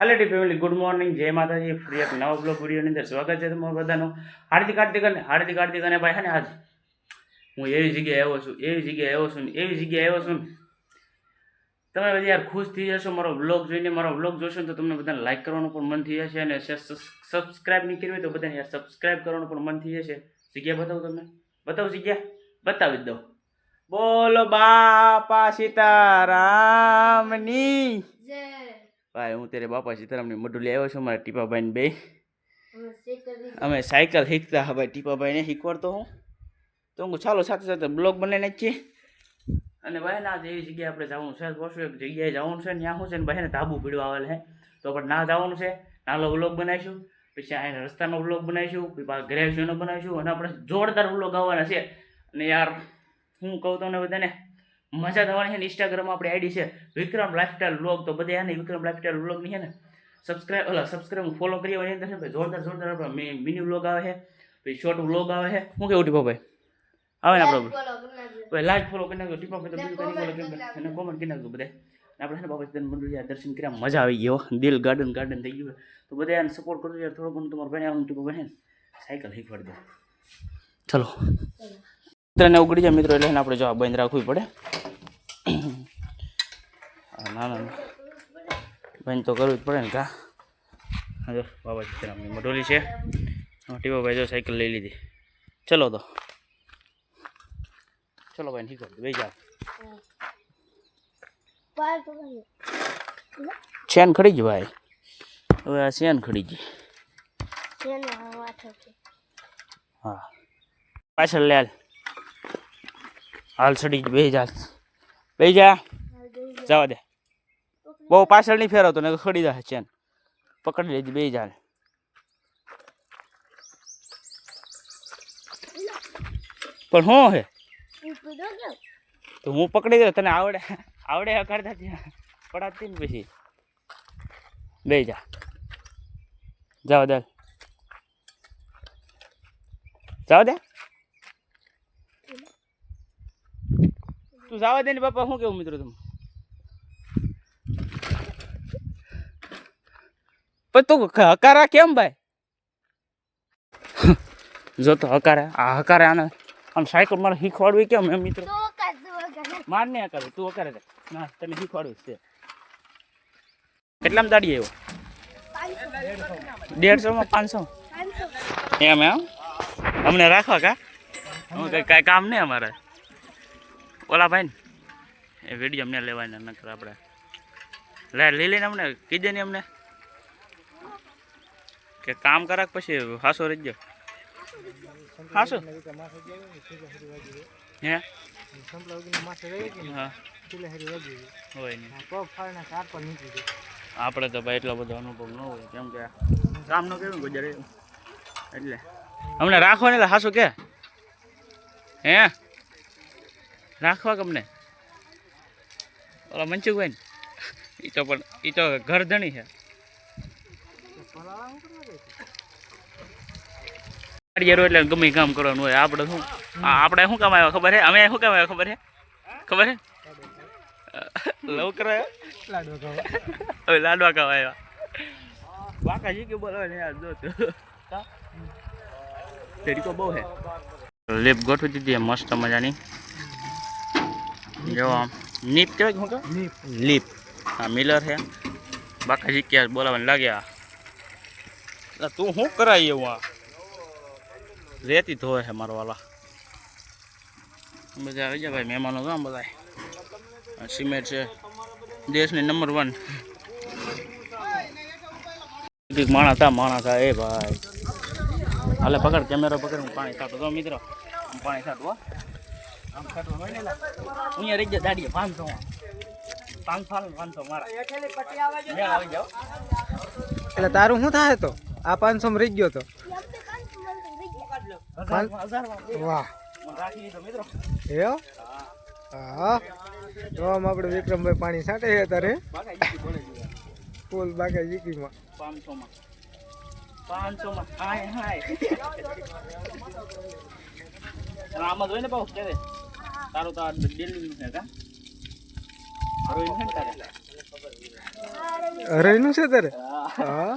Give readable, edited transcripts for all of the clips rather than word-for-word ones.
હાલેટી family good morning જય માતાજી free એક નવા બ્લોગ વિડીયોની અંદર સ્વાગત છે તમારું બધાનું હાર્દિક અને ભાઈ હે ને આજ હું એવી જગ્યાએ આવ્યો છું તમે બધા યાર ખુશ થઈ જશો મારો બ્લોગ જોઈને મારો બ્લોગ જોશો ને તો તમને બધાને લાઈક કરવાનું પણ મન થઈ જશે અને સબસ્ક્રાઇબ નહીં કરવી તો બધાને યાર સબસ્ક્રાઇબ કરવાનું પણ મન થઈ જશે જગ્યા બતાવું તમને જગ્યા બતાવી જ દઉં બોલો બાપા સીતારામની ભાઈ હું તેરે બાપા સીતારામની મઢુલી આવ્યો છું મારા ટીપાભાઈને બે અમે સાયકલ શીખતા હા ભાઈ ટીપાભાઈને શીખવાડતો હું તો હું ચાલો સાથે સાથે બ્લોગ બનાવીને જ છીએ અને ભાઈ ના એવી જગ્યાએ આપણે જવાનું છે બસ એક જગ્યાએ જવાનું છે ત્યાં શું છે ને ભાઈ ને ધાબુ પીડવા આવેલ છે તો આપણે ના જવાનું છે નાનો વ્લોગ બનાવીશું પછી આ રસ્તાનો વ્લોગ બનાવીશું પછી ગ્રેજ્યુએશનનો બનાવીશું અને આપણે જોરદાર વ્લોગ આવવાના છે અને યાર હું કહું તમને બધાને મજા થવાની છે ને ઇન્સ્ટાગ્રામમાં આપણી આઈડી છે વિક્રમ લાઇફસ્ટાઈલ વ્લોગ તો બધા એને વિક્રમ લાઇફસ્ટાઈલ વ્લોગની છે ને સબસ્ક્રાઈબ ફોલો કરી એની અંદર છે જોરદાર આપણે મિની વ્લોગ આવે છે પછી શોર્ટ વ્લોગ આવે છે શું કેવું ટીપાભાઈ આવે ને આપણે ભાઈ લાઈક ફોલો કરી નાખજો ટીપાભાઈ તો બીજું કરી ફોલો કરી અને કોમેન્ટ કરી નાખજો બધા આપણે છે ને બાબા મંડળિયા દર્શન કર્યા મજા આવી ગયો દિલ ગાર્ડન થઈ ગયું તો બધા એને સપોર્ટ કરજો યાર થોડો ઘણું તમારે ભાઈ આવું ટીપાભાઈ સાયકલ શીખવાડી દો ચલો મિત્રને ઉગડી જાય મિત્રો એટલે આપણે જો બંધ રાખવી પડે ના બંધ તો કરવું જ પડે ને કા હા બાબા સીતારામની મઢોલી છે ટીપાભાઈ જો સાયકલ લઈ લીધી ચલો તો ચલો ભાઈ ઠીક છે ભાઈ જાઓ ચેન ખડી ગઈ ભાઈ હવે આ ચેન ખડી ગઈ હા પાછળ લે હાલ સડી બે જા જવા દે બહુ પાછળ નહીં ફેરવતો ને ખડી જાય ચેન પકડી લેજે બે જા પણ હું હે તો હું પકડી ગયો તને આવડે કરતા ત્યાં પડાતી ને પછી બે જા જવા દે તું જવા દે ને બાપા શું કેવું મિત્રો તમે પણ તું હકારા કેમ ભાઈ જો તો હકારે આને આમ સાયકલ મારે શીખવાડવી કેમ એમ મિત્રો માર ને હકારે તું હકારે ના તને શીખવાડવું છે કેટલામાં દાડી આવ્યો 150 માં 500 એમ અમને રાખવા કા કઈ કામ નહીં અમારે ઓલા ભાઈ ને એ વિડીયો અમને લેવાના નકર આપણે લઈ લઈને અમને કીધે ને અમને કે કામ કરાક પછી હાસો રહી ગયો હાસો હે આપણે તો ભાઈ એટલો બધો અનુભવ ન હોય કેમ કે કામ ન કેવું ગુજરે એટલે અમને રાખવા ને એટલે હાસો કે હે રાખવા ગમને ઓલા મનસુખભાઈ ને એ તો ઘર ધણી છે એટલે ગમે કામ કરવાનું હોય આપણે શું કામ આવ્યા ખબર છે અમે શું કામ આવ્યા ખબર છે લવ કરાયો લાડવા ખાવા આવ્યા બાકાજી કે બોલો ને યાર જો તેડી તો બહુ હે લેપ ગોઠવી દીધી મસ્ત મજાની જો આમ નીપ કહેવાય શું કે લીપ હા મિલર છે બાકાજી ક્યાં બોલાવવાને લાગ્યા તું શું કરાય એવું આ રેતી ધોવે છે મારો વાલા બધા આવી જાય ભાઈ મહેમાનો ગામ બધા સિમેન્ટ છે દેશની નંબર 1 માણા થા એ ભાઈ હાલે પકડ કેમેરો પકડ હું પાણી છાંટો તો મિત્રો હું પાણી છાંટું આમ છાંટવા હોય ને અહીંયા રહી જાય દાડીએ 500 મારા આવી જાઓ એટલે તારું શું થાય તો આ 500 માં રહી ગયો તો વાહ હા તો આમ આપણે વિક્રમભાઈ પાણી છાંટે છે તારે ફૂલ બાકી જીકીમાં 500 માં હાય આમાં જોઈને પાઉ કે તારું તો દિલ્હી છે કા રોઈ છે તારે હરાઈનું છે તારે હા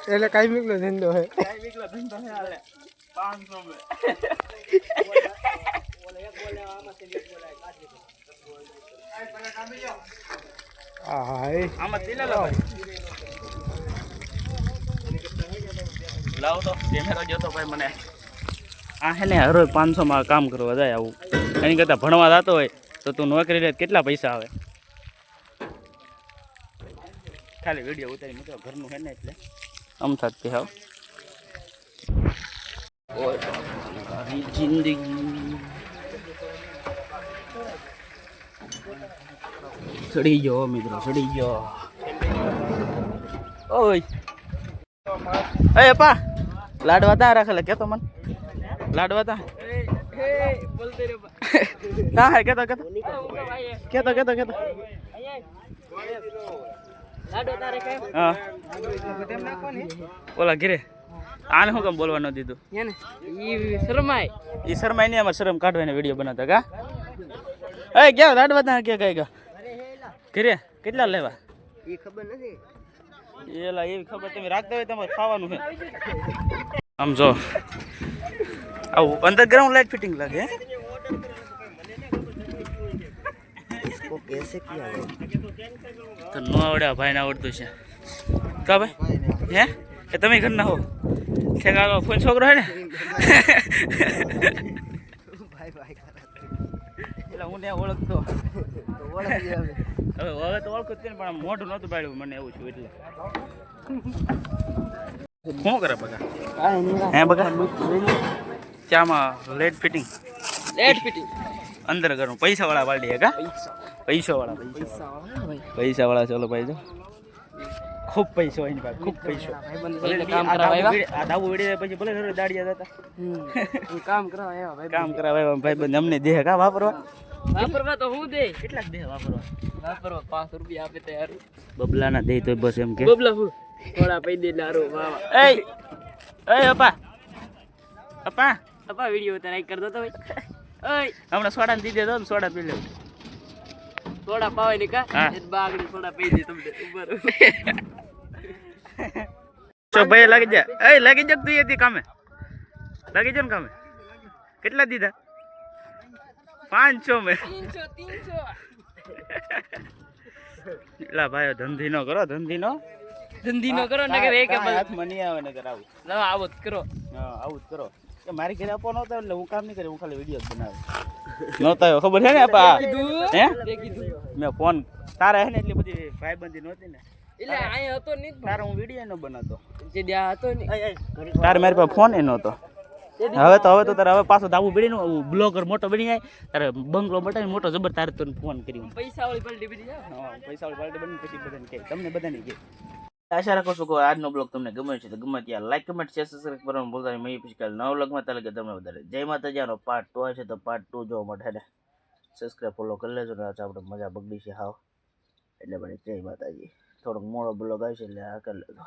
એટલે કાંઈ નીકળો ધંધો હે લાવો તો કેમેરો જોતો ભાઈ મને આ હે ને હરોજ 500 માં કામ કરવા જાય આવું એની કરતાં ભણવા જતો હોય તો તું નોકરી લે કેટલા પૈસા આવે ખાલી વિડીયો ઉતારી મિત્રો ઘરનું હે ને એટલે આમ થાકતી હાવ મારી જિંદગી સડી ગયો મિત્રો સડી ગયો ઓય એ અપા લાડવા તા રાખેલા કેતો મન લાડવા તા તા હે કેતો હા બોલા ઘરે આને શું કામ બોલવા ન દીધું ઈ શરમાય નહીં અમારે શરમ કાઢવાને વિડીયો બનાવતા કા એ ક્યાં લાડવા તા કે કઈ ગા ઘરે કેટલા લેવા એ ખબર નથી એલા એવી ખબર તમે રાખતા હોય તમારે ખાવાનું છે આમ જો આવું અંડરગ્રાઉન્ડ લાઇટ ફિટિંગ લાગે इसको कैसे किया तो नो आवड़े भाई ना आवड़તું છે કા ભાઈ હે કે તમે ઘર ના હો ઠેકાનો ફોન છોકરો હે ને ભાઈ એલા હું ને ઓળખતો હવે તો ઓળખું જ ને પણ મોઢું નહોતું પાડ્યું મને એવું છું એટલે શું કરે બગા હે બગા ચામાં લેટ ફિટિંગ અંદર કરું પૈસા વાળા પાર્ટી હે કા પૈસા વાળા ચલો ભાઈ જો ખૂબ પૈસો હોય ને ભાઈ ખૂબ પૈસો આ દાવું વિડીયો પછી ભલે દાડિયા હતા કામ કરાવે ભાઈ બંધ અમને દે કા વાપરવા તો હું દે કેટલાક દે વાપરવા 5 રૂપિયા આપે તૈયાર બબલાના દે તો બસ એમ કે બબલા હું થોડા પૈ દે લારો વાવા એ અપા વિડીયો ઉતાર કર દો તો ભાઈ ઓય હમણાં સોડા દીધે દો ને સોડા પી લે સોડા પાવાય ને કા બાગડી સોડા પી દે તમને ઉપર ચો ભાઈ લાગી જા એ લાગી જા તું એથી કામે લાગી જા ને કામે કેટલા દીધા 500 મે 300 એટલા ભાઈઓ ધંધી નો કરો ધંધી નો કરો નગર એક હાથ મની આવે નગર આવું ના આવું જ કરો હા આવું જ કરો કે મારી ઘરે આપો નહોતો એટલે હું કામ નહીં કરે હું ખાલી વિડીયો જ બનાવે નહોતા ખબર છે ને આપા હે મેં ફોન તારા હે ને એટલી બધી ભાઈબંધી નહોતી ને એટલે આય હતો નહીં તારા હું વિડીયો નો બનાવતો જે દ્યા હતો ને તારે મારી પાસે ફોન એ નહોતો હવે તો તારે હવે પાછો દાવું પડીને બ્લોગર મોટો બની જાય તારે બંગલો બટાઈ મોટો જબર તારે તને ફોન કર્યો પૈસા વાળી પાર્ટી બની જાય હા પૈસા વાળી પાર્ટી બની પછી બધાને કહે તમને બધાને કહે આશા રાખો છું કે આજનો બ્લોગ તમને ગમે છે તો ગમે ત્યાં લાઈક કમેન્ટ શેર સબસ્ક્રાઇબ કરવાનું ભૂલતા નહીં મેં પછી કાલે નવો બ્લોગમાં તાલે કે તમને વધારે જય માતાજીનો પાર્ટ 2 છે તો પાર્ટ 2 જોવા માટે ને સબસ્ક્રાઇબ ફોલો કરી લેજો ને આપણે મજા બગડી છે હાવ એટલે ભાઈ જય માતાજી થોડોક મોડો બ્લોગ આવશે એટલે આ કરી લેજો